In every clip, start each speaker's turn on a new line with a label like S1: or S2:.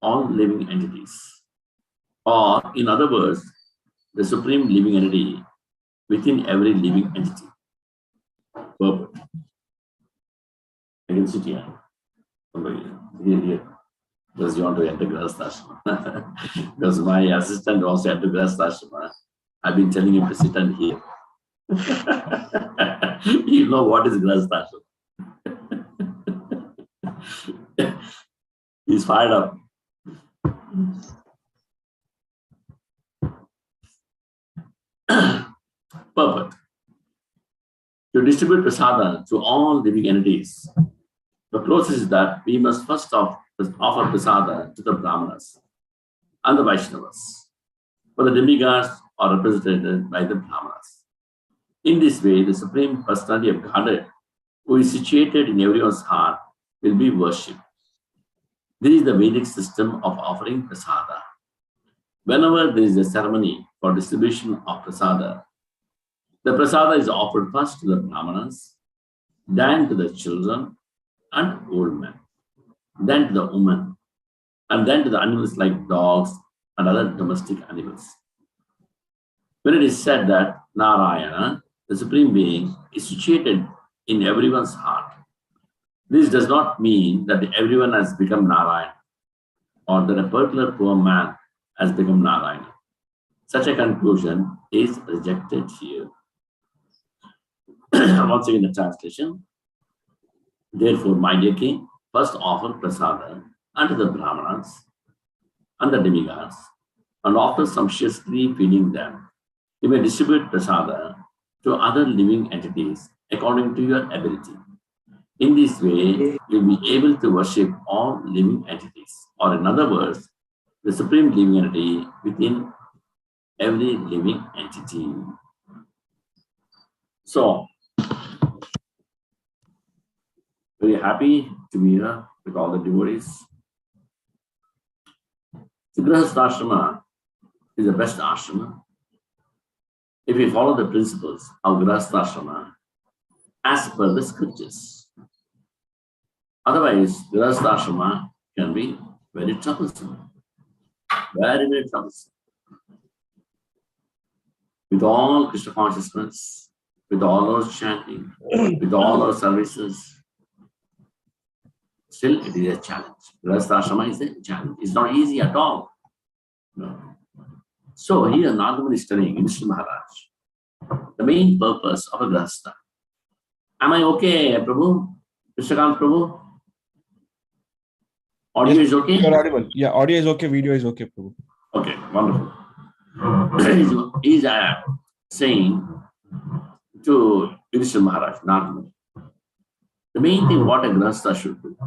S1: all living entities. Or, in other words, the supreme living entity within every living entity. Perfect. I can sit here. Somebody here. Because you want to enter Grihastha Ashram. Because my assistant wants to enter Grihastha Ashram. I've been telling him to sit and hear. You know what is Grihastha Ashram. He's fired up. Perfect. To distribute prasada to all living entities, the process is that we must first offer prasada to the Brahmanas and the Vaishnavas, for the demigods are represented by the Brahmanas. In this way, the Supreme Personality of Godhead, who is situated in everyone's heart, will be worshipped. This is the Vedic system of offering prasada. Whenever there is a ceremony for distribution of prasada, the prasada is offered first to the Brahmanas, then to the children and old men, then to the women, and then to the animals like dogs and other domestic animals. When it is said that Narayana, the Supreme Being, is situated in everyone's heart, this does not mean that everyone has become Narayana or that a particular poor man has become Narayana. Such a conclusion is rejected here. Once again, the translation. Therefore, my dear king, first offer prasada unto the Brahmanas and the demigods, and after sumptuously feeding them, you may distribute prasada to other living entities according to your ability. In this way, you'll be able to worship all living entities, or in other words, the supreme living entity within every living entity. So, very happy to be here with all the devotees. The Grihastha Ashrama is the best ashrama if we follow the principles of Grihastha Ashrama as per the scriptures. Otherwise, Grihastha Ashrama can be very troublesome. Very, very troublesome. With all Krishna consciousness, with all our chanting, with all our services, still it is a challenge. Grihastha Ashrama is a challenge. It's not easy at all. No. So here Nagaman is telling Yudhishthira Maharaj the main purpose of a Grihastha. Am I okay, Prabhu? Krishnakant Prabhu? Audio is okay?
S2: You're audible. Yeah, audio is okay, video is okay, Prabhu.
S1: Okay, wonderful. He's saying to Yudhishthira Maharaj, Nagaman, the main thing what a Grihastha should do,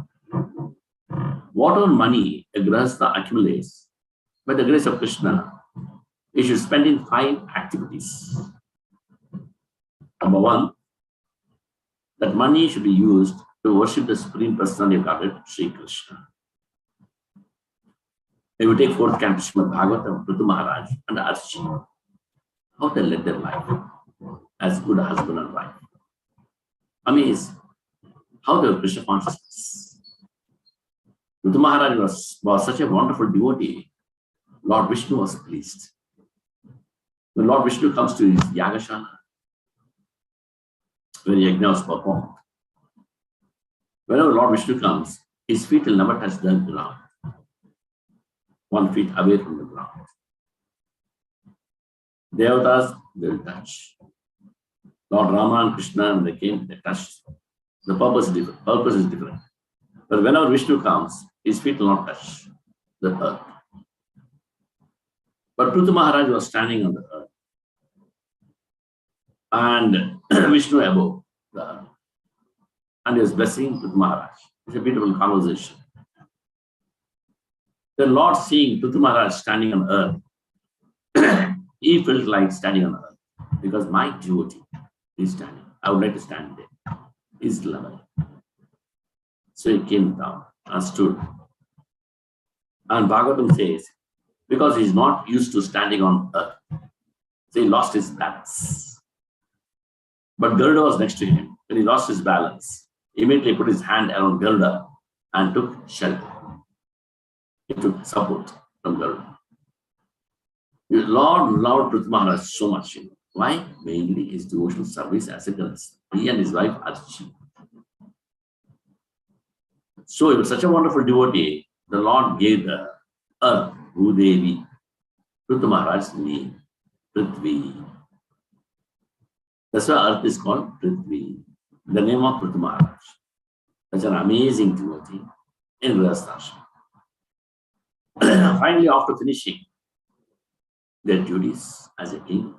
S1: whatever money a Grihastha accumulates, by the grace of Krishna, he should spend in 5 activities. Number 1, that money should be used to worship the Supreme Personality of Godhead, Sri Krishna. They will take 4th canto Srimad Bhagavatam, Prabhu Maharaj and Archie, how they led their life as good husband and wife. Amazed how they were Krishna consciousness. Prabhu Maharaj was such a wonderful devotee. Lord Vishnu was pleased. When Lord Vishnu comes to his Yagashala, when Yajna was performed, whenever Lord Vishnu comes, his feet will never touch the ground. 1 feet away from the ground. Devatas, they will touch. Lord Rama and Krishna, when they came, they touched. The purpose is different. Purpose is different. But whenever Vishnu comes, his feet will not touch the earth. But Prabhu Maharaj was standing on the earth. And Vishnu above the earth. And he was blessing Prabhu Maharaj. It's a beautiful conversation. The Lord seeing Prabhu Maharaj standing on earth, he felt like standing on earth. Because my devotee is standing. I would like to stand there. His level. So he came down and stood. And Bhagavatam says, because he is not used to standing on earth, so he lost his balance. But Garuda was next to him. When he lost his balance, he immediately put his hand around Garuda and took shelter. He took support from Garuda. Lord loved Prithvi Maharaj so much. Why? Mainly his devotional service as a Grihastha. He and his wife Archie. So he was such a wonderful devotee. The Lord gave the earth, Bhudevi, Prithvi Maharaj's name, Prithvi. That's why earth is called Prithvi, the name of Prithvi Maharaj. Such an amazing devotee in Grihastha Ashram. Finally, after finishing their duties as a king,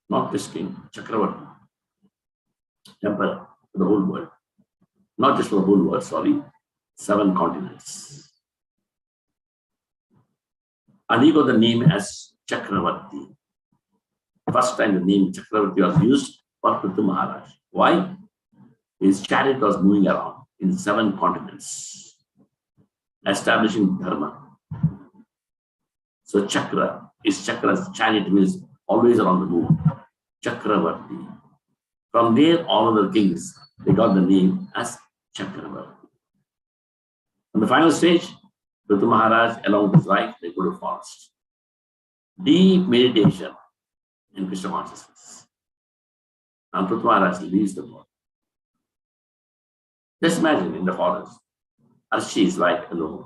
S1: not just king, Chakravarti, emperor for the whole world, not just for the whole world, sorry, 7 continents. And he got the name as Chakravarti. First time the name Chakravarti was used for Prithvi Maharaj. Why? His chariot was moving around in 7 continents, establishing dharma. So Chakra is Chakra's chariot means always around the move. Chakravarti. From there, all other kings, they got the name as Chakravarti. On the final stage, Prithvi Maharaj, along with his wife, they go to forest. Deep meditation in Krishna consciousness. And Prithvi Maharaj leaves the body. Just imagine in the forest, Archie is wife alone.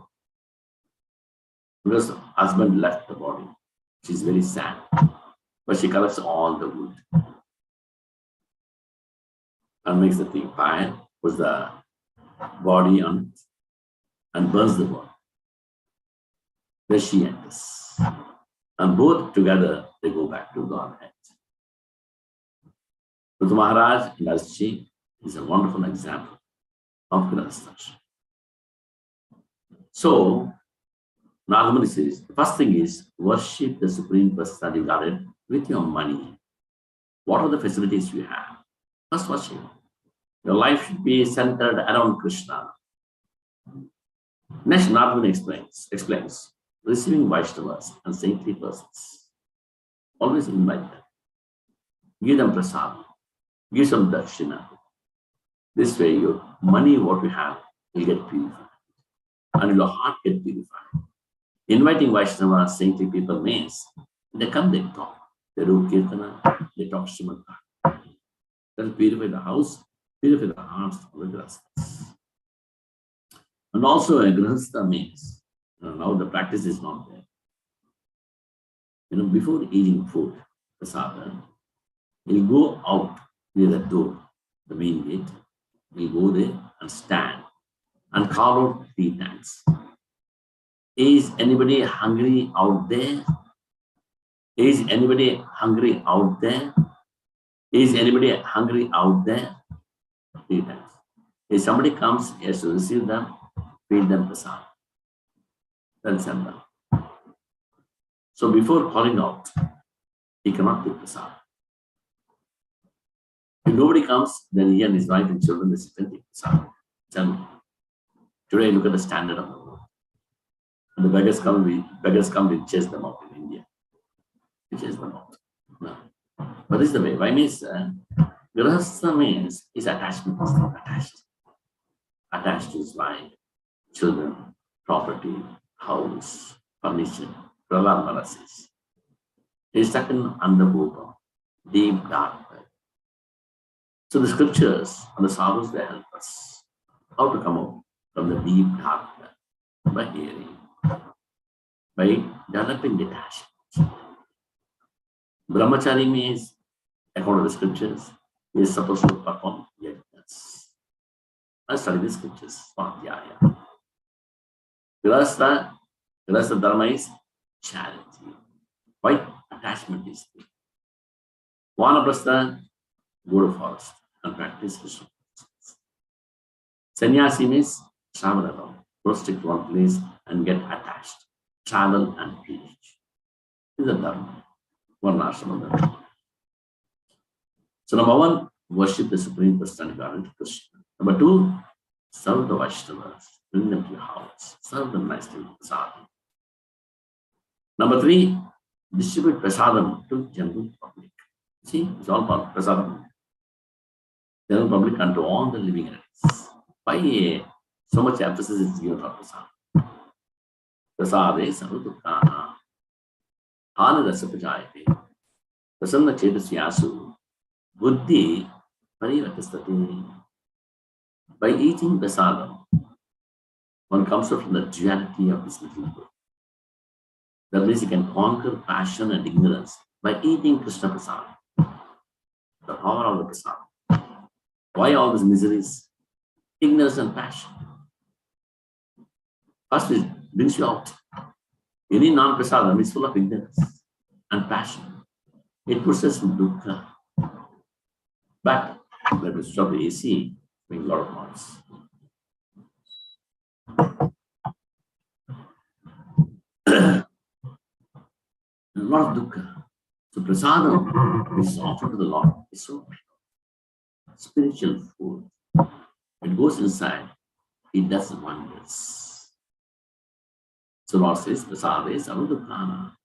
S1: Because the husband left the body. She's very sad. But she collects all the wood and makes the thing fire, puts the body on it, and burns the body. Then she enters. And both together, they go back to Godhead. Prithvi Maharaj and Archie is a wonderful example of Grihastha. So, Nagamani says, the first thing is worship the Supreme Personality of Godhead with your money. What are the facilities you have? First worship. Your life should be centered around Krishna. Next, Nagamani explains receiving Vaishnavas and saintly persons. Always invite them. Give them prasad. Give some dakshina. This way, your money, what you have, will get purified. And your heart get purified. Inviting Vaishnavas, saintly people means they come, they talk. They do kirtana, they talk Srimad. That will purify the house, purify the hearts of the Grihasthas. And also a Grihastha means, now the practice is not there. Before eating food, prasada, he'll go out near the door, the main gate. He'll go there and stand and call out 3 times. Is anybody hungry out there? Is anybody hungry out there? Is anybody hungry out there? 3 times. If somebody comes, he has to receive them, feed them prasad. Then send them. So before calling out, he cannot take prasad. If nobody comes, then he and his wife and children they sit and take prasad. Tell me. Today look at the standard of the world. And the beggars come, we chase them out in India. We chase them out. No. But this is the way. Why means Grihastha means his attachment is not attached. Attached to his wife, children, property, house, furniture, Prahlad Maharaj says. He is stuck in Andhabhuta, deep dark well. So the scriptures and the sadhus they help us how to come out from the deep dark well by hearing, by developing detachment. Brahmachari means, according to the scriptures, he is supposed to perform yajnas. I study the scriptures, Swadhyaya. Grihastha dharma is charity. Why? Attachment is there. Vanaprastha, go to forest and practice Krishna. Sannyasi means travel around, go stick to one place and get attached. Travel and preach. This is a dharma. One ashram dharma. So number 1, worship the Supreme Personality of Godhead, Krishna. Number 2, serve the Vaishnavas. Bring them to your house. Serve them nicely with prasadam. Number 3, distribute prasadam to general public. See, it's all about prasadam. General public and to all the living entities. Why so much emphasis is given on prasadam? Prasade Sarvadukana, Anarasa Pajayate, Prasanna Chetasyasu, Buddhi Parivatastati. By eating prasadam, one comes out from the duality of this little world. That means you can conquer passion and ignorance by eating Krishna prasadam, the power of the prasadam. Why all these miseries? Ignorance and passion. First, it brings you out. Any non-prasadam is full of ignorance and passion. It puts us in dukkha. But let us stop the AC, making a lot of noise. A lot of dukkha. So prasadam, which is offered to the Lord, is so pure. Spiritual food. It goes inside, it does wonders. So Lord says, prasade sarvadukkhana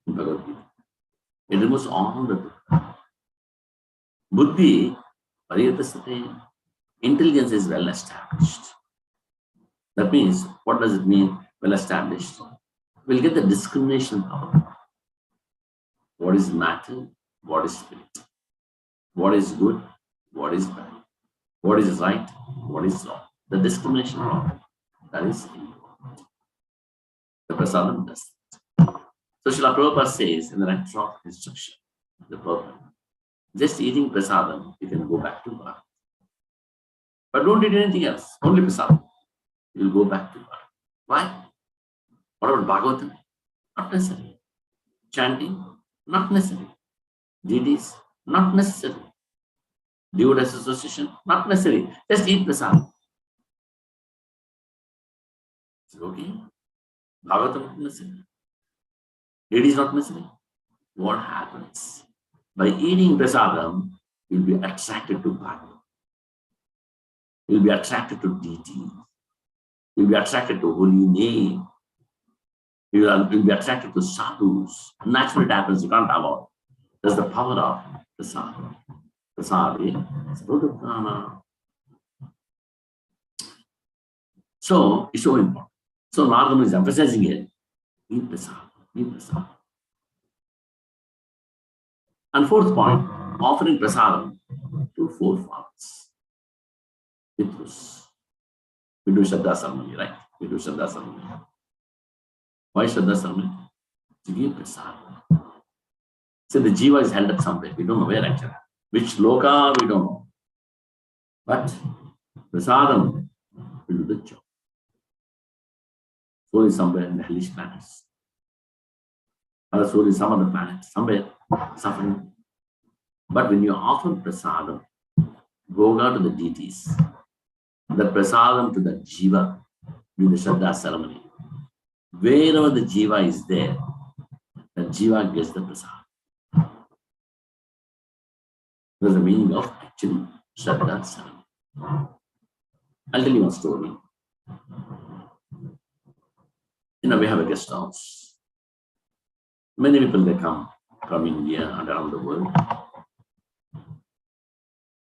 S1: in Bhagavad Gita. It removes all the dukkha. Buddhi, pariyatasate, intelligence is well established. That means, what does it mean, well established? We'll get the discrimination power. What is matter? What is spirit? What is good? What is bad? What is right? What is wrong? The discrimination power. That is important. The prasadam does it. So Srila Prabhupada says in the next of instruction, the Prabhupada, just eating prasadam, you can go back to Bharat. But don't eat anything else, only prasadam. You will go back to Bharat. Why? What about Bhagavatam? Not necessary. Chanting? Not necessary. Deities? Not necessary. Devotees association? Not necessary. Just eat prasadam. Is it okay? Bhagavatam not necessary. Deities not necessary. What happens? By eating prasadam, you'll be attracted to Bhagavatam. You'll be attracted to deity. You'll be attracted to holy name. You'll be attracted to sadhus. Naturally it happens, you can't avoid. That's the power of prasadam. Prasade sarvadukkhana. So it's so important. So Narada is emphasizing it. Eat prasadam. Eat prasadam. And fourth point, offering prasadam to forefathers. Pitrus. We do Shraddha ceremony, right? We do Shraddha ceremony. Why Shraddha ceremony? To give prasadam. So the jiva is held up somewhere. We don't know where actually. Which loka, we don't know. But prasadam will do the job. Soul is somewhere in the hellish planets. Other soul is some other planet, somewhere suffering. But when you offer prasadam, bhoga to the deities, the prasadam to the jiva, do the Shraddha ceremony. Wherever the jiva is there, the jiva gets the prasadam. That's the meaning of actually Shraddha ceremony. I'll tell you one story. We have a guest house. Many people, they come from India and around the world.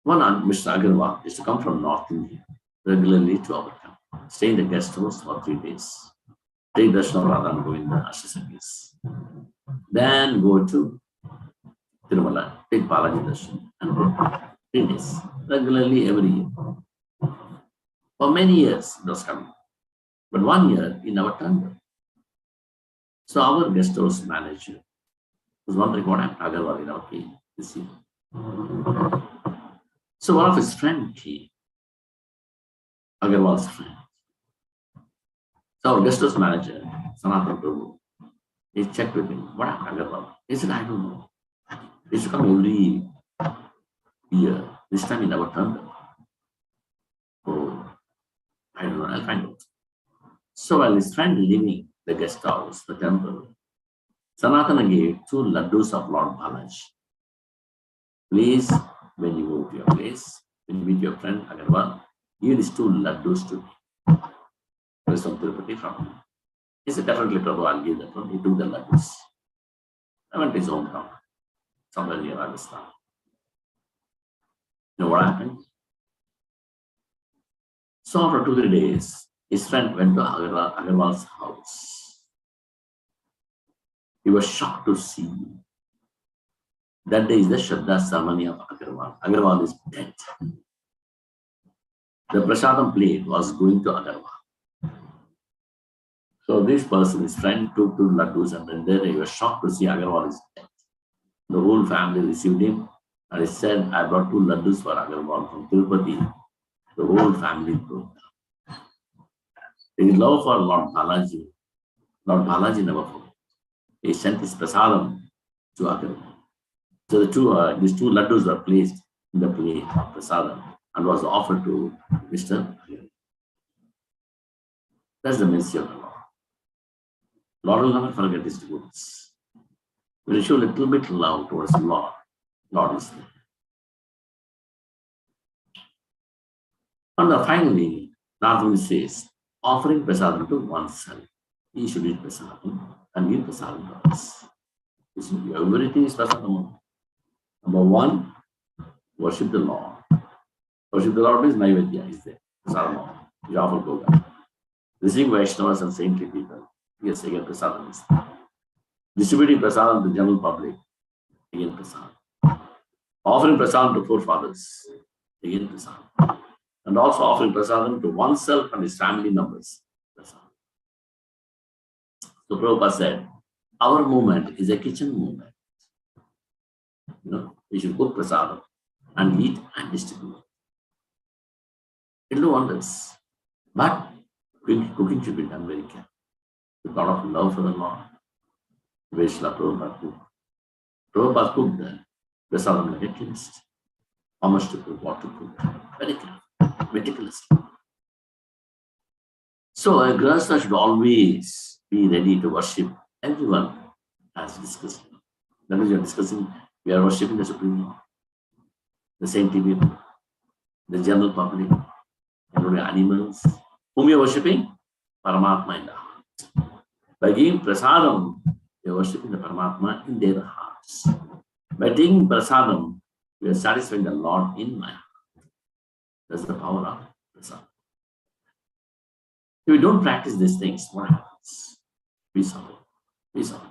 S1: One, Mr. Agarwal, used to come from North India regularly to our camp, stay in the guest house for 3 days, take darshan of Radha and Govinda, Ashram, then go to Tirumala, take Balaji darshan, and go 3 days, regularly every year. For many years, it was coming. But 1 year, he never turned up. So our guest house manager was wondering what happened to Agarwal in our came this year. So one of his friends came, Agarwal's friend. So our guest house manager, Sanatan Prabhu, he checked with him, what happened to Agarwal? He said, I don't know. He used to come every year. This time he never turned up. Oh, I don't know, I'll find out. So while his friend leaving the guest house, the temple, Sanatana gave 2 laddus of Lord Balaji. Please, when you go to your place, when you meet your friend Agarwal, give these 2 laddus to me. There's some Tirupati from him. He said, definitely Prabhu, I'll give that one. He took the laddus. I went to his hometown, somewhere near Rajasthan. You know what happened? So after 2-3 days, his friend went to Agarwal's house. He was shocked to see that day is the Shraddha ceremony of Agarwal. Agarwal is dead. The prasadam plate was going to Agarwal. So this person, his friend, took two laddus, and then there he was shocked to see Agarwal is dead. The whole family received him, and he said, I brought two laddus for Agarwal from Tirupati. The whole family broke down. His love for Lord Balaji never forgot. He sent his prasadam to Agarwal. So these two laddus were placed in the plate of prasadam and was offered to Mr. That's the mercy of the Lord. Lord will never forget his devotees. When you show a little bit love towards the Lord, Lord is there. And finally, Narada says, offering prasadam to oneself. He should eat prasadam and give prasadam to others. You see, everything is prasadam. Number one, worship the Lord. Worship the Lord means Naivedya is there. Prasadam. You offer Goga. Receiving Vaishnavas and saintly people. Yes, again prasadam is there. Distributing prasadam to the general public. Again prasadam. Offering prasadam to forefathers. Again prasadam. And also offering prasadam to oneself and his family members. Prasadam. So Prabhupada said, our movement is a kitchen movement. We should cook prasadam and eat and distribute. It will do wonders. But cooking should be done very carefully. With a lot of love for the Lord. Vaishla Prabhupada cooked. Prabhupada cooked the prasadam like a chemist. How much to cook, what to cook. Very careful, meticulously. So a Grihastha should always be ready to worship everyone as discussed. That is, we are discussing, we are worshipping the Supreme Lord, the saintly people, the general public, animals. Whom you are worshipping? Paramatma in the heart. By giving prasadam, you are worshipping the Paramatma in their hearts. By taking prasadam, we are satisfying the Lord in my heart. That's the power of prasadam. If we don't practice these things, what happens? We suffer. We suffer.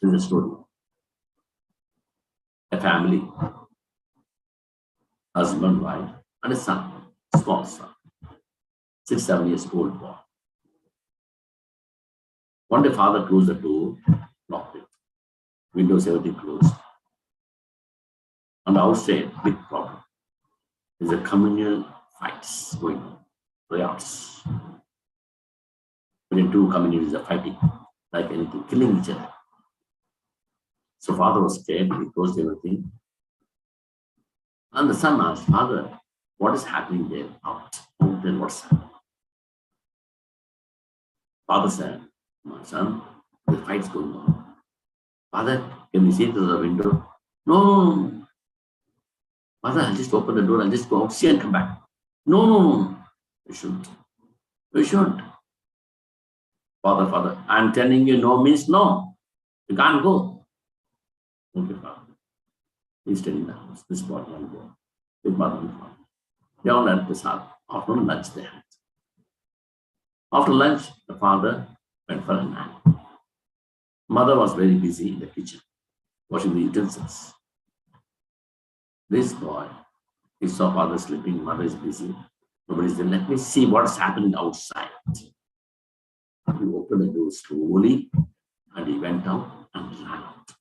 S1: There's a story. A family, husband, wife, and a son, small son, 6-7 years old boy. One day, father closed the door, locked it. Windows, everything closed. On the outside, big problem. There's a communal fights going on, riots. Between two communities are fighting, like anything, killing each other. So father was scared, he closed everything. And the son asked, Father, what is happening there? Out there, what's happening? Father said, my son, the fight's going on. Father, can we see through the window? No. Father, I'll just open the door, I'll just go out, see and come back. No. We shouldn't. We shouldn't. Father, I'm telling you no means no. You can't go. Okay, Father. He's staying in the house. This boy will go. With mother and father. They all had this after lunch they had. After lunch, the father went for a nap. Mother was very busy in the kitchen, washing the utensils. This boy, he saw father sleeping, mother is busy. Nobody's there. Let me see what's happening outside. He opened the door slowly and he went out and ran out.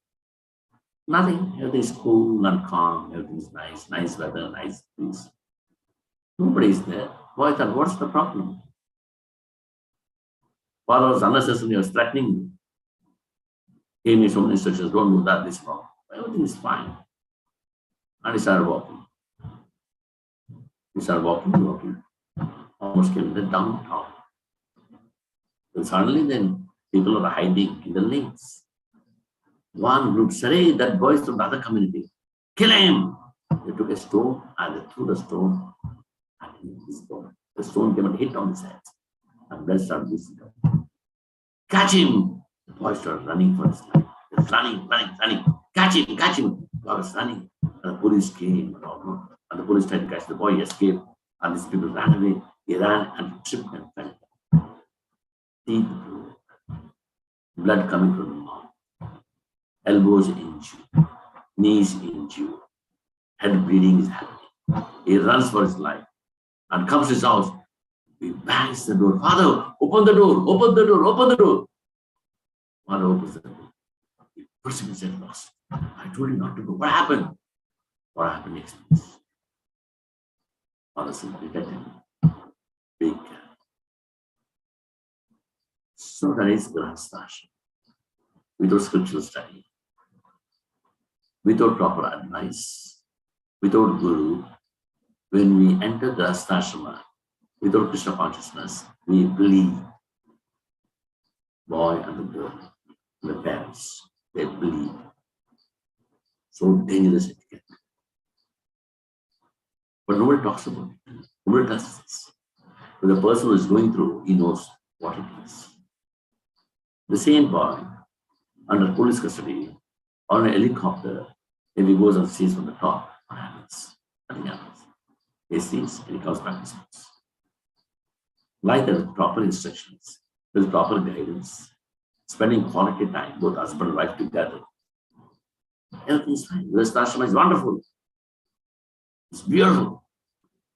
S1: Nothing. Everything is cool and calm. Everything is nice. Nice weather, nice peace. Nobody is there. Boy thought, what's the problem? Father was unnecessarily was threatening me. Gave me so many instructions, don't do that, this wrong. Everything is fine. And he started walking. Walking. Almost came to the downtown. And suddenly then people are hiding in the lanes. One group said, hey, that boy is from the other community. Kill him! They took a stone and they threw the stone and his bone. The stone came and hit on his head. And blood started oozing out. Catch him! The boy started running for his life. He was running. Catch him! The boy was running. And the police came. And the police tried to catch the boy. He escaped. And these people ran away. He ran and tripped and fell. Deep blue. blood coming from the mouth, elbows injured, knees injured, head bleeding is happening. He runs for his life and comes to his house. He bangs the door. Father, open the door, open the door, open the door. Father opens the door. He puts him his head lost. I told you not to go. What happened? What happened next? Father said, let him be careful. So that is Grihastha Ashram. Without scriptural study, without proper advice, without guru, when we enter Grihastha Ashrama, without Krishna consciousness, we believe. Boy and the girl, the parents, they believe. So dangerous it can be. But nobody talks about it. Nobody does this. But the person who is going through, he knows what it is. The same boy, under police custody, on a helicopter, if he goes and sees from the top, what happens? Nothing happens. He sees and he comes back to his house. Like that, with proper instructions, with proper guidance, spending quality time, both husband and wife together, everything is fine. This Ashrama is wonderful. It's beautiful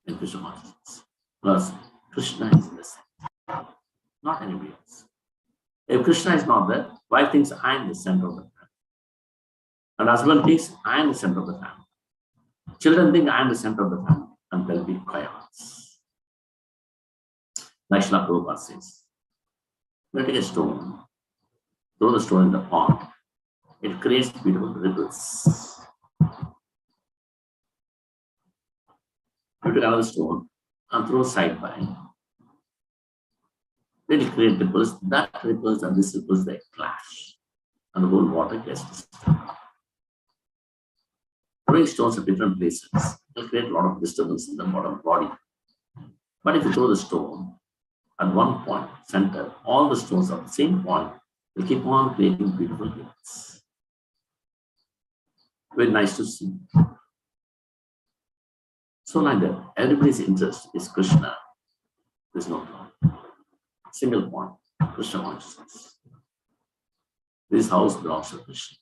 S1: in Krishna consciousness. Plus, Krishna is in the center, not anybody else. If Krishna is not there, wife thinks I am the center of the family. And husband thinks I am the center of the family. Children think I am the center of the family, and there will be chaos. Like Srila Prabhupada says, when you take a stone, throw the stone in the pond, it creates beautiful ripples. You take another stone and throw side by. Then it creates ripples. That ripples and this ripples, they clash. And the whole water gets disturbed. Throwing stones at different places will create a lot of disturbance in the body. But if you throw the stone at one point, center, all the stones at the same point will keep on creating beautiful ripples. Very nice to see. So like that, everybody's interest is Krishna. There's no problem. Single point, Krishna consciousness. This house belongs to Krishna.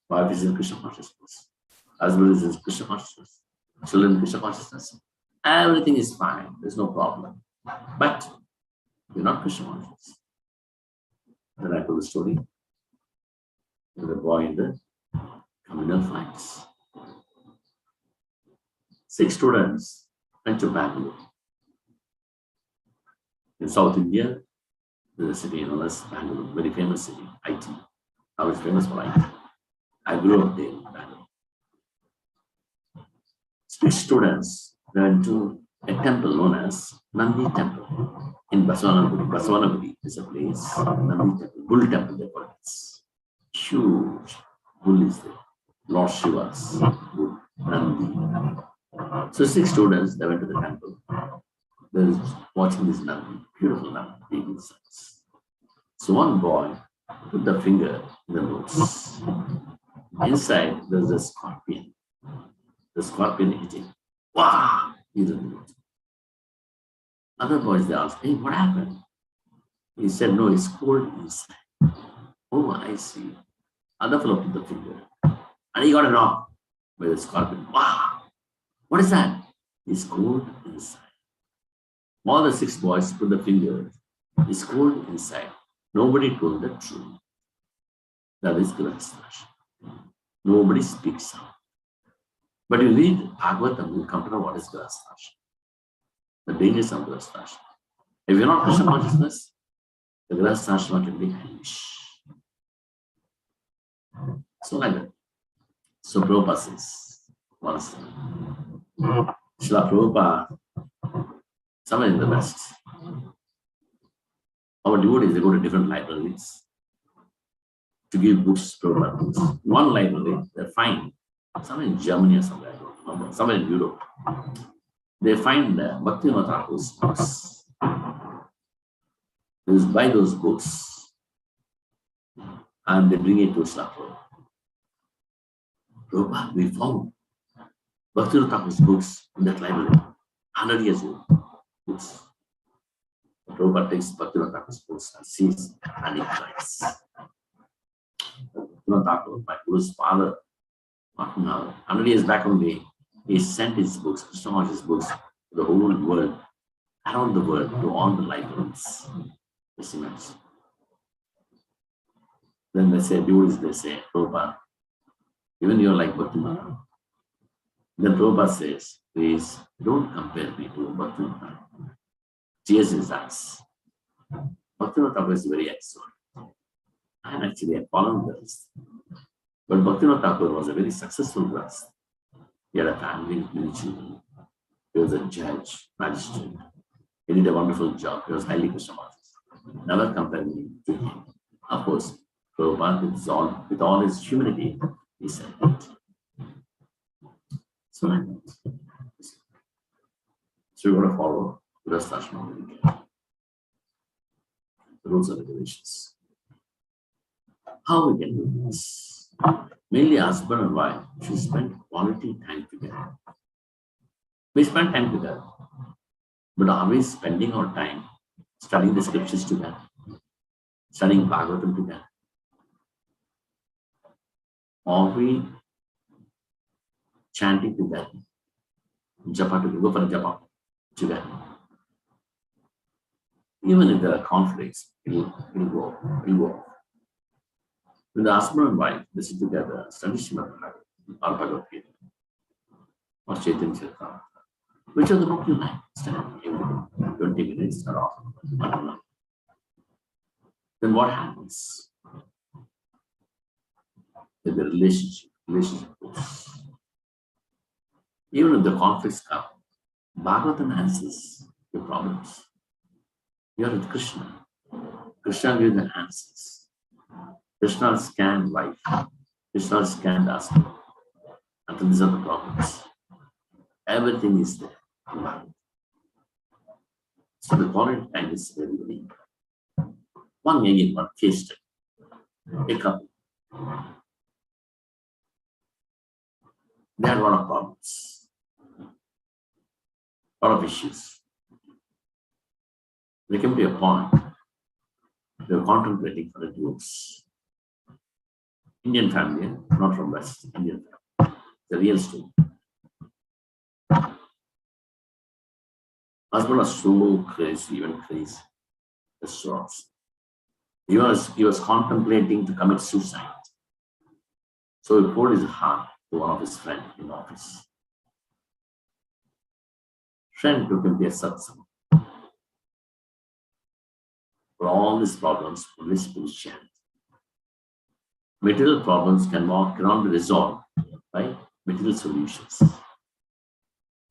S1: Wife is in Krishna consciousness. Husband is in Krishna consciousness. Children in Krishna consciousness. Everything is fine. There's no problem. But you're not Krishna conscious. Then I told the story with the boy in the communal fights. 6 students went to Bangalore. In South India, there's a city known as Bangalore, very famous city, IT. Now it's famous for IT. I grew up there in Bangalore. 6 students went to a temple known as Nandi Temple in Basavanagudi. Basavanagudi is a place, Nandi Temple, Bull Temple, they call it. Huge bull is there. Lord Shiva's bull, Nandi. So 6 students, they went to the temple. They were watching this Nandi, beautiful Nandi, big in size. So one boy put the finger in the nose. Inside, there's a scorpion. The scorpion hitting. Wow! He didn't know. Other boys, they asked, hey, what happened? He said, no, it's cold inside. Oh, I see. Other fellow put the finger. And he got a knock by the scorpion. Wow! What is that? It's cold inside. All the 6 boys put the finger. It's cold inside. Nobody told the truth. That is Grihastha. Nobody speaks out. But you read Bhagavatam, you come to know what is Grihastha. The dangers of Grihastha. If you're not Krishna consciousness, the Grihastha can be hellish. So like that. So Prabhupada says, once, Srila Prabhupada, somewhere in the West, our devotees, they go to different libraries to give books, Prabhupada books. One library, they find, somewhere in Germany or somewhere, I don't remember, somewhere in Europe, they find Bhaktivinoda Thakur's books. They just buy those books and they bring it to Srila Prabhupada. Prabhupada, we found Bhaktivinoda Thakur's books in that library, 100 years old books. Prabhupada takes Bhaktivinoda Thakur's books and sees and he cries. Bhaktivinoda Thakur, my Guru's father, not now, 100 years back only, he sent his books, Krishna books, to the whole world, around the world, to all the libraries. Then they say, devotees, they say, Prabhupada, even you're like Bhaktivinoda. Then Prabhupada says, please don't compare me to Bhaktivinoda. Tears in his eyes. Bhaktivinoda Thakur is very excellent. I am actually a fallen Grihastha. But Bhaktivinoda Thakur was a very successful Grihastha. He had a family with many children. He was a judge, magistrate. He did a wonderful job. He was highly Krishna-conscious. Never compare me to him. Of course, Prabhupada, with all his humility, he said that. So like that. So we got to follow Grihastha Ashram very carefully. The rules and regulations. How we can do this? Mainly husband and wife should spend quality time together. We spend time together, but are we spending our time studying the scriptures together, studying Bhagavatam together? Are we chanting together, japa together, go for a japa together? Even if there are conflicts, it'll go. When the husband and wife listen together, study Srimad Bhagavatam or Bhagavad Gita or Chaitanya Charitamrita, which are the book you like? Study every 20 minutes or often. Then what happens? With the relationship goes. Even if the conflicts come, Bhagavatam answers your problems. You are with Krishna. Krishna gives the answers. Krishna will scan life. Krishna will scan us. Until these are the problems. Everything is there. So the quality time is very, very important. One case study. A couple. They had a lot of problems. A lot of issues. They came to a point. They were contemplating for a divorce. Indian family, not from West, Indian family. The real story. Husband was so crazy, even crazy. The sorts. He was contemplating to commit suicide. So he poured his heart to one of his friends in office. Friend took him to a satsang. For all these problems, only spirituality. Material problems cannot be resolved by material solutions.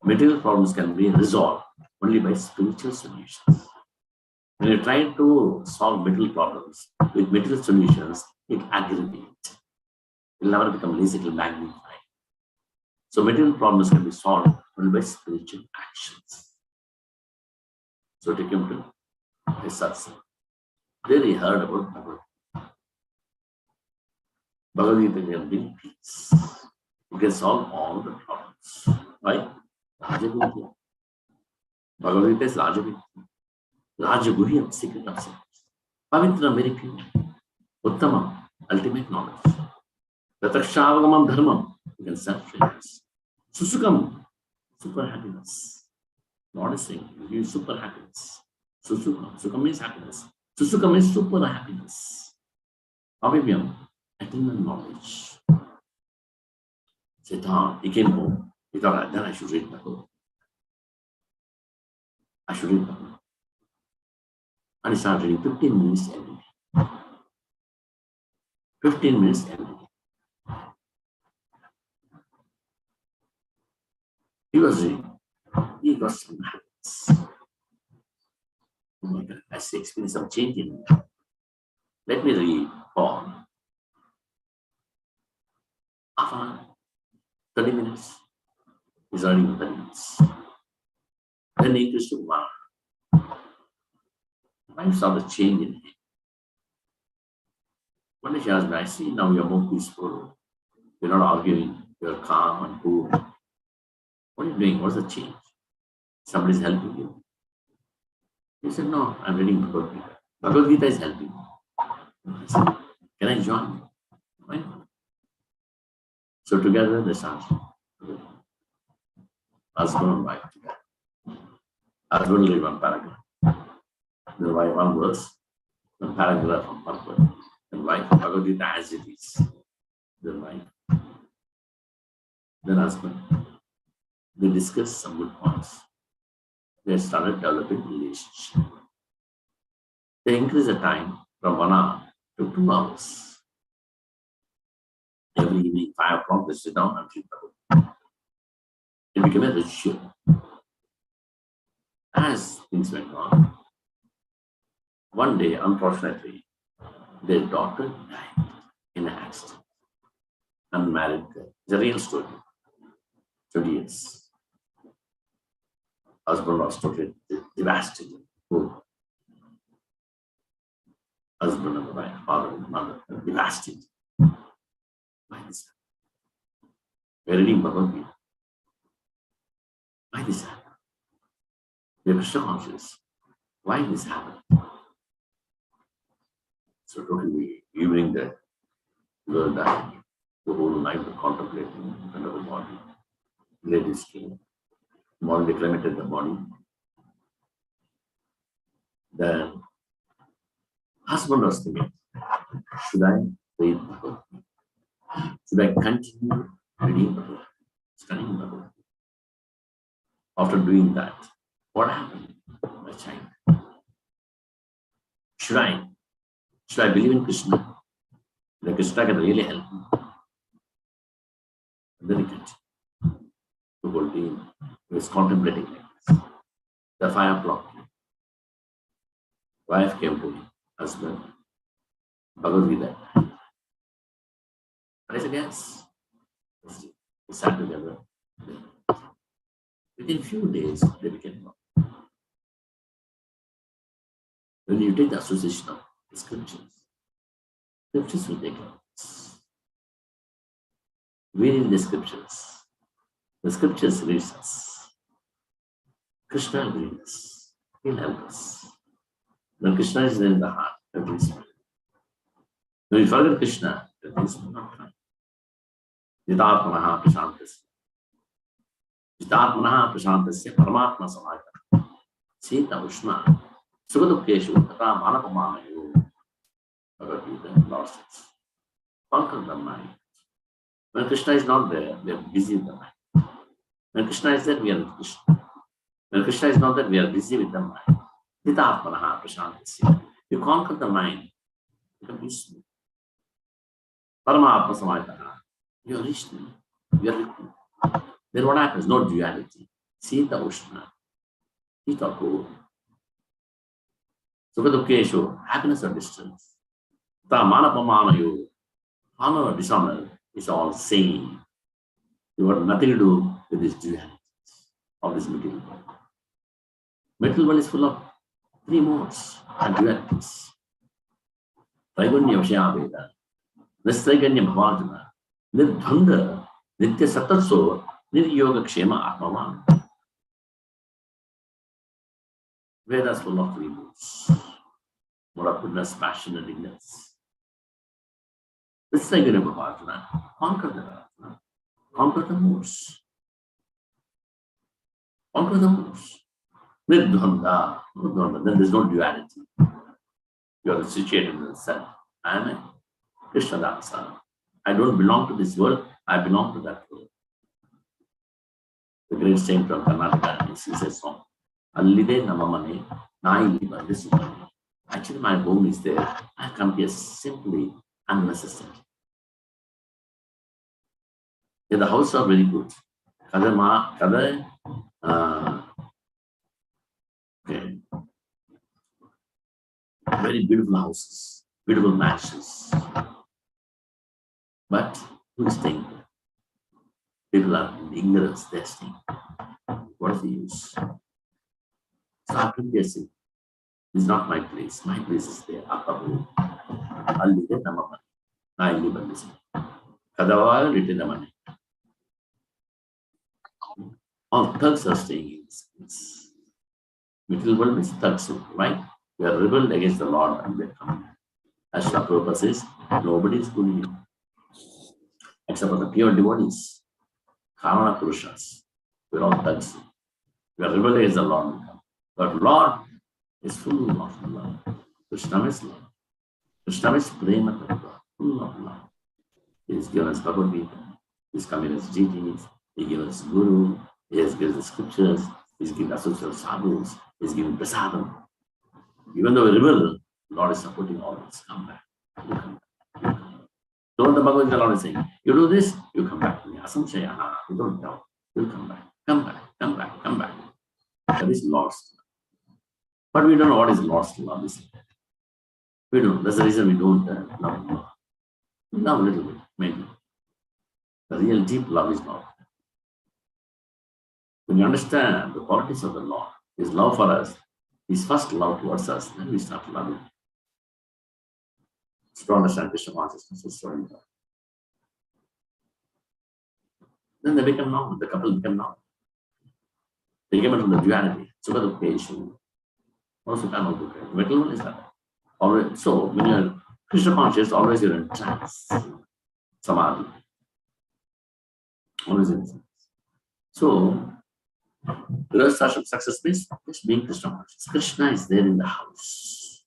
S1: Material problems can be resolved only by spiritual solutions. When you try to solve material problems with material solutions, it aggravates. It will never become lazy, it will magnify. So material problems can be solved only by spiritual actions. So take him to a satsang. There he heard about Bhagavad Gita. Bhagavad Gita can bring peace. You can solve all the problems. Why? Rajaguhyam. Bhagavad Gita is Rajaguhyam. Rajaguhyam, secret of secrets. Pavitra, very pure. Uttamam, ultimate knowledge. Tatakshavangamam dharmam, you can serve friends. Susukam, super happiness. Lord is saying, you give super happiness. Susukam, sukam means happiness. Susukam is super happiness. Avivyam, eternal knowledge. Satan, he came home. He thought, then I should read Bhagavad. I should read Bhagavad. And he started reading 15 minutes every day. 15 minutes every day. He was reading. He got some habits. Oh my God, I see experience some change in me. Let me read Paul. Half an hour, 30 minutes. He's already 30 minutes. Then he increased to 1 hour. I saw the change in him. One day she asked me, I see now you're more peaceful. You're not arguing. You're calm and cool. What are you doing? What's the change? Somebody's helping you. He said, no, I'm reading Bhagavad Gita. Bhagavad Gita is helping me. I said, can I join? Why not? So together they started. Husband and wife together. Husband read one paragraph. The wife one verse, one paragraph from one verse. And wife Bhagavad Gita as it is. The wife. Then husband. They discussed some good points. They started developing relationship. They increased the time from 1 hour to 2 hours. Every evening, 5 o'clock, they sit down and read Bhagavad. It became a ritual. As things went on, one day, unfortunately, their daughter died in an accident. Unmarried girl. It's a real story. 20 years. Husband was totally devastated. Oh. Husband and the wife, father and mother, devastated. Why this happened? We're reading Bhagavad Gita. Why this happened? We're Krishna conscious. Why this happened? So totally evening the girl died. The whole night contemplating under the body. Ladies came. Morning they cremated the body. Then husband was thinking, should I read Bhagavad Gita? Should I continue reading Bhagavad Gita? Studying Bhagavad Gita? After doing that, what happened, my child? Should I believe in Krishna? That Krishna can really help me. And then he continued. The whole day he was contemplating like this. The 5 o'clock. Wife came to me, husband, Bhagavad Gita. And I said, yes. We sat together. Within few days, they became one. When you take the association of the scriptures will take us. We read the scriptures. The scriptures reads us. Krishna will read us. He'll help us. When Krishna is there in the heart, everything is fine. When we forget Krishna, everything is not fine. Jitatmanaha prashantasya. Jitatmanaha prashantasya paramatma samaya. Sita ushna. Sukadukeshu tata manapamanayo. Bhagavad Gita, lost it. Conquer the mind. When Krishna is not there, we are busy with the mind. When Krishna is there, we are with Krishna. When Krishna is not there, we are busy with the mind. Jitatmanaha prashantasya. You conquer the mind, you become peaceful. Paramatma samayataha. You are reached. You are with. Then what happens? No duality. Sita Ushna. Heat or cold. Sukadukeshu, happiness or distance. Ta manapamanayo, honor or dishonor is all same. You have nothing to do with this duality of this material world. Material world is full of three modes and dualities. Traiganya Vishayaveda, Nistraiganya Bhavajana, Nirdhanda, Nitya Satatso, Niryoga Kshema Atmavan. Vedas full of three modes. Mode of goodness, passion, and ignorance. Nistraiganya Bhavajana, conquer the Ratna, conquer the modes. Conquer the modes. Nirdhanda, then there is no duality. You are situated in the self. I am a Krishna dancer. I don't belong to this world, I belong to that world. The great saint from Karnataka, he says a song. Allide namamane, nai liba. Actually, my home is there. I come here simply unnecessary. Yeah, the houses are very good. Okay. Very beautiful houses, beautiful mansions. But who is staying there? People are in ignorance, they're staying. What is the use? So after this is not my place. My place is there. Akabu. Allide namamane. I live and listen. Kadava litinamane. All thugs are staying in this place. Material world means third soul, right? We are rebelled against the Lord and we are coming back. As Srila Prabhupada says, nobody is good here except for the pure devotees, Karana Purushas. We are all thugs. We are rebelled against the Lord. But Lord is full of love. Krishna is love. Krishna is prema tattva, full of love. He has given us Bhagavad Gita. He has come in as deities. He gave us Guru. He has given the scriptures. He has given associated sadhus. He has given prasadam. Even though we rebel, Lord is supporting all this. Come back. You come back. You come back. Don't the Bhagavad Gita, Lord is saying, you do this, you come back to me. Asamshaya, you don't doubt. You come back. Come back. Come back. Come back. That is lost. But we don't know what is lost love. We don't. That's the reason we don't love more. We love a little bit, maybe. The real deep love is not. When you understand the qualities of the Lord, His love for us, His first love towards us, then we start loving. To understand Krishna consciousness is so important. Then they become normal, the couple become normal. They came out from the duality. So the patient. Also kind of good. Metal one is that. Always, so when you're Krishna conscious, always you're in trance. Samadhi. Always in trance. So Grihastha success means just being Krishna conscious. Krishna is there in the house.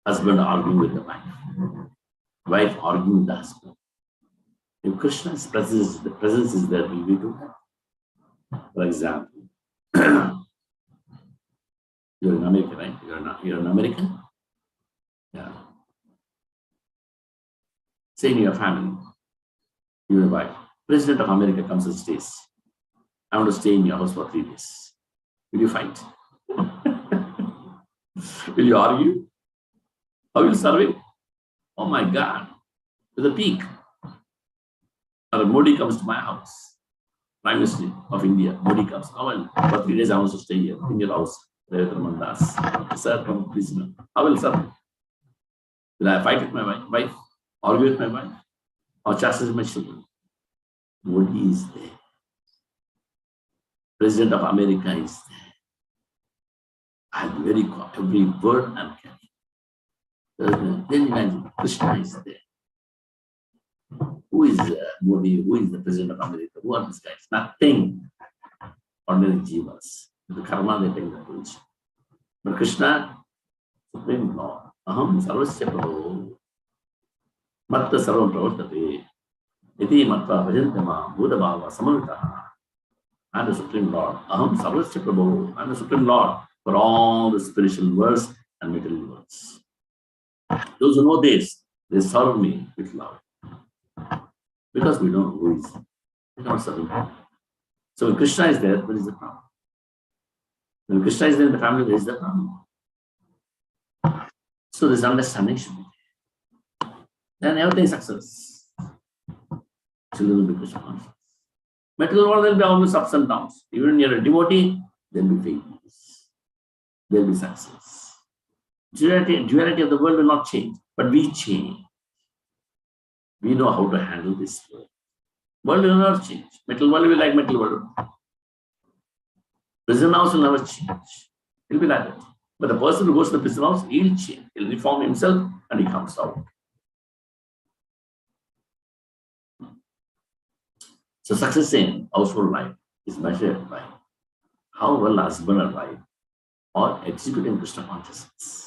S1: Husband arguing with the wife. Wife arguing with the husband. If Krishna's presence, the presence is there, will we do that? For example, you're in America, right? You're an American? Yeah. Say in your family, you and wife, President of America comes and stays. I want to stay in your house for 3 days. Will you fight? Will you argue? How will you survive? Oh my God, to the peak. Or Modi comes to my house, Prime Minister of India, Modi comes. Oh, well, for 3 days I want to stay here in your house. Raman, sir, come please. How will sir? Will I fight with my wife? Argue with my wife? Or chastise my children? Modi is there. President of America is there. I'm very every word I'm carrying. Then imagine Krishna is there. Who is Modi? Who is the President of America? Who are these guys? Nothing. Ordinary jivas. The karma they take the position. But Krishna, Supreme Lord, Aham Sarvasya Prabhu, Matta Sarvam Pravartate, Iti Matta Bhajantama, Buddha Bhava Samantaha. I'm the Supreme Lord. Aham Sarvasya Prabhu. I'm the Supreme Lord for all the spiritual worlds and material worlds. Those who know this, they serve me with love. Because we don't know who is. We cannot serve him. So when Krishna is there, where is the problem? When Krishna is there in the family, where is the problem? So this understanding should be there. Then everything is success. Children will be Krishna conscious. Material world, there will be always ups and downs. Even when you're a devotee, there will be failures. There will be success. Duality of the world will not change, but we change. We know how to handle this world. World will not change. Material world will be like material world. Prison house will never change. It will be like that. But the person who goes to the prison house, he'll change. He'll reform himself and he comes out. So success in household life is measured by how well husband and wife are executing Krishna consciousness.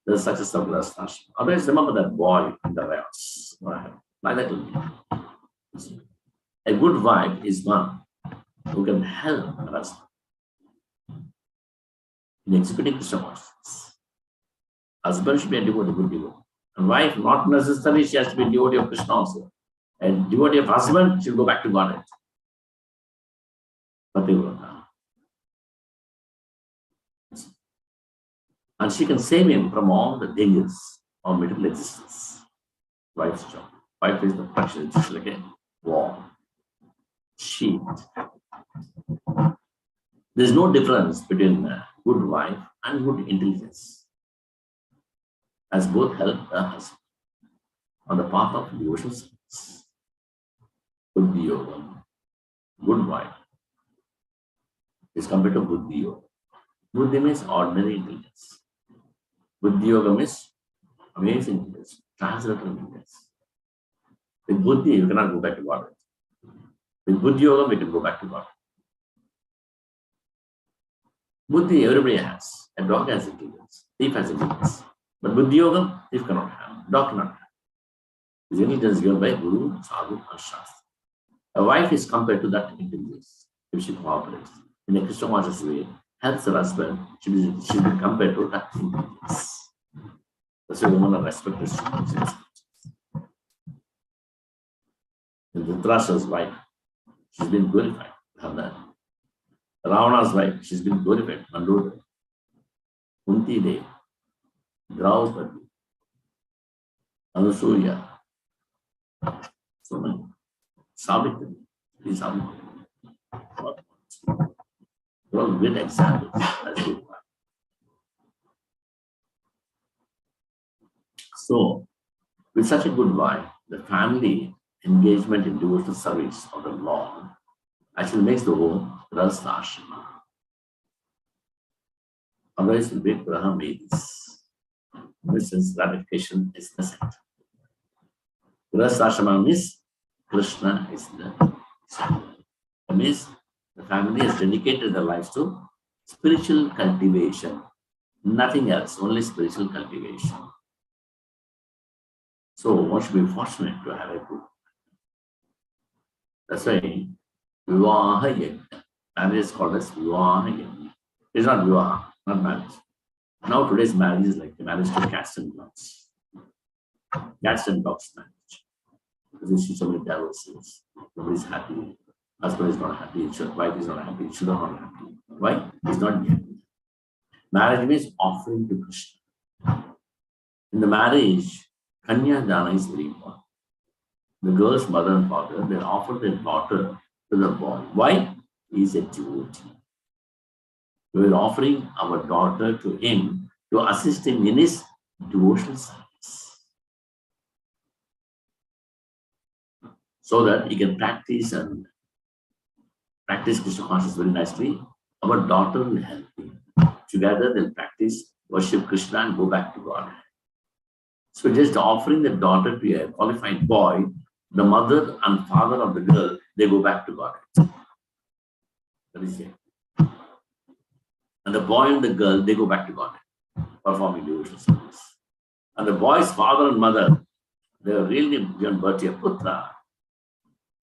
S1: The success of Grihastha. Otherwise, remember that boy in the riots. Like that will be. A good wife is one who can help the husband in executing Krishna consciousness. Husband should be a devotee, good devotee. And wife, not necessarily she has to be a devotee of Krishna also. A devotee of husband should go back to Godhead. And she can save him from all the dangers of material existence. Wife's job. Wife is the pressure, just like a wall, sheet. There's no difference between a good wife and good intelligence, as both help the husband on the path of devotional service. Good yoga, good wife, is compared to Buddhi Yoga. Buddhi means ordinary intelligence. Buddhi Yoga means amazing intelligence, transcendental intelligence. With Buddhi, you cannot go back to God. With Buddhi Yoga, we can go back to God. Buddhi, everybody has. A dog has intelligence. Thief has intelligence. But Buddhi Yoga, thief cannot have. Dog cannot have. This intelligence given by Guru, Sadhu, and Shastra. A wife is compared to that intelligence if she cooperates. In a Krishna conscious way, helps her husband, she is compared to that intelligence. That's why women are respected. Dhritarashtra's wife, she's been glorified. Ravana's wife, she's been glorified. Mandodari, Kunti Devi, Draupadi, Anusuya, so many. Savitri, these are all great examples. So, with such a good wife, the family engagement in devotional service of the Lord actually makes the home Grihastha Ashram. Otherwise, we break Brahma means. In this sense, gratification is necessary. Grihastha Ashram means Krishna is the center. That means the family has dedicated their lives to spiritual cultivation. Nothing else, only spiritual cultivation. So one should be fortunate to have a good. That's why Vivaha Yajna. Marriage is called as Vivaha Yajna. It's not Vivaha, not marriage. Now today's marriage is like the marriage to cats and dogs. Cats and dogs marriage. Because you see so many divorces. Nobody's happy. Husband is not happy. Wife is not happy. Children are not happy. Why? It's not yet. Marriage means offering to Krishna. In the marriage, Kanya Dana is very important. The girl's mother and father, they offer their daughter to the boy. Why? He is a devotee. We are offering our daughter to him to assist him in his devotional service. So that he can practice Krishna consciousness very nicely. Our daughter will help him. Together they'll practice, worship Krishna and go back to God. So just offering the daughter to a qualified boy, the mother and father of the girl, they go back to God. That is it. And the boy and the girl, they go back to God, performing devotional service. And the boy's father and mother, they are really given birth to a putra,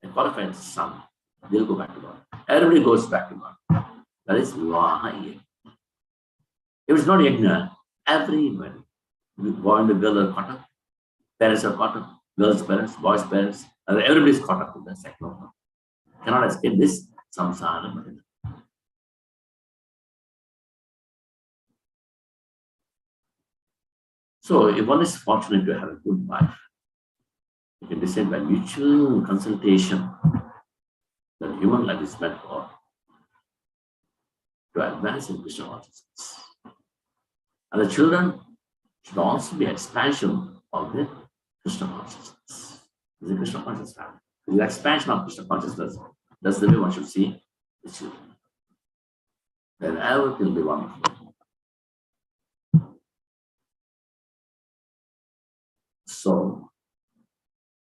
S1: a qualified son. They'll go back to God. Everybody goes back to God. That is Vivaha Yajna. If it's not Yajna, everybody, the boy and the girl are caught up. Parents are caught up. Girls' parents, boys' parents, and everybody's caught up with the cycle. Cannot escape this samsara. So if one is fortunate to have a good wife, you can decide by mutual consultation that human life is meant for to advance in Krishna consciousness. And the children should also be expansion of the Krishna consciousness. The Krishna consciousness family. The expansion of Krishna consciousness, that's the way one should see the children. Then everything will be wonderful. So,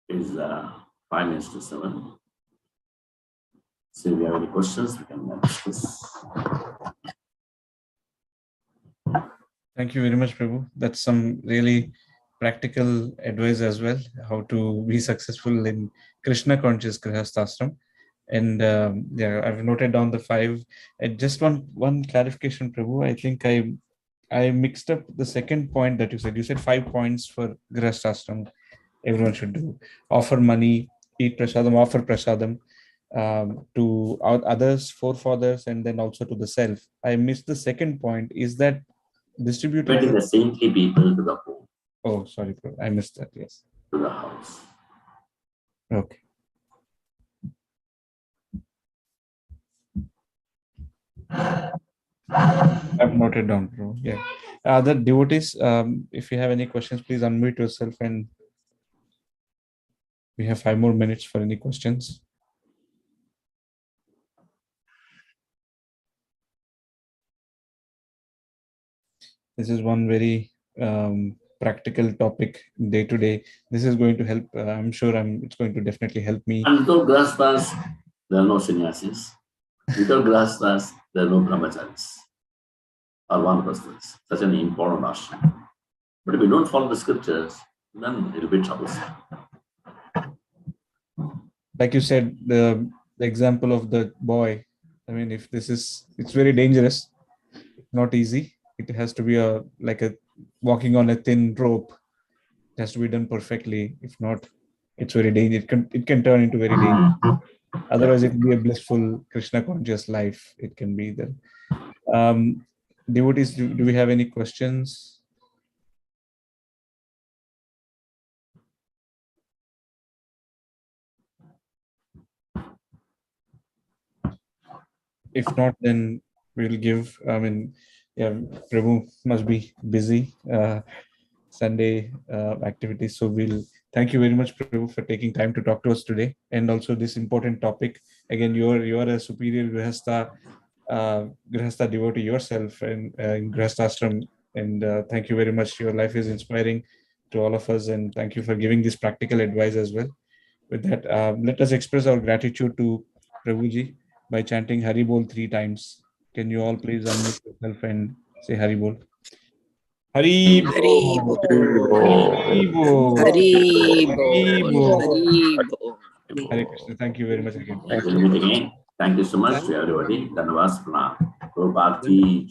S1: is 5 minutes to 7. So if you have any questions, we can discuss.
S2: Thank you very much, Prabhu. That's some really practical advice as well, how to be successful in Krishna conscious Grihastha. And yeah, I've noted down the 5. And just one clarification, Prabhu. I think I mixed up the second point that you said. You said 5 points for Grihastha. Everyone should do. Offer money, eat prasadam, offer prasadam to others, forefathers, and then also to the self. I missed the second point. Is that distributing
S1: Inviting the saintly people to the home.
S2: Oh, sorry, Prabhu. I missed that. Yes.
S1: To the house.
S2: Okay. I've noted down, Prabhu. Yeah. Other devotees, if you have any questions, please unmute yourself, and we have 5 more minutes for any questions. This is one very practical topic day to day. This is going to help. I'm sure it's going to definitely help me.
S1: And without grihasthas, there are no sannyasis. Without grihasthas, there are no brahmacharis or vanaprasthas. Such an important ashram. But if we don't follow the scriptures, then it will be troublesome.
S2: Like you said, the example of the boy. I mean, if this is, it's very dangerous. Not easy. It has to be like walking on a thin rope. It has to be done perfectly. If not, it's very dangerous. It can turn into very dangerous. Otherwise, it will be a blissful Krishna conscious life. It can be there. Devotees, do we have any questions? If not, then we'll give. I mean, yeah, Prabhu must be busy. Sunday activities. So we'll thank you very much, Prabhu, for taking time to talk to us today, and also this important topic. Again, you're a superior Grihastha devotee yourself, and in Grihastha Ashram. And thank you very much. Your life is inspiring to all of us, and thank you for giving this practical advice as well. With that, let us express our gratitude to Prabhuji by chanting Hari Bol 3 times. Can you all please unmute yourself and say Hari Bol? Hari Bol. Hari Bol.
S3: Hari
S2: Hari
S3: Bol.
S2: Bol.
S3: Hari Bol.
S2: Hare Krishna. Thank you very much again.
S1: We'll meet again. Thank you so much to everybody. Dhanavas Pranam. Revathi.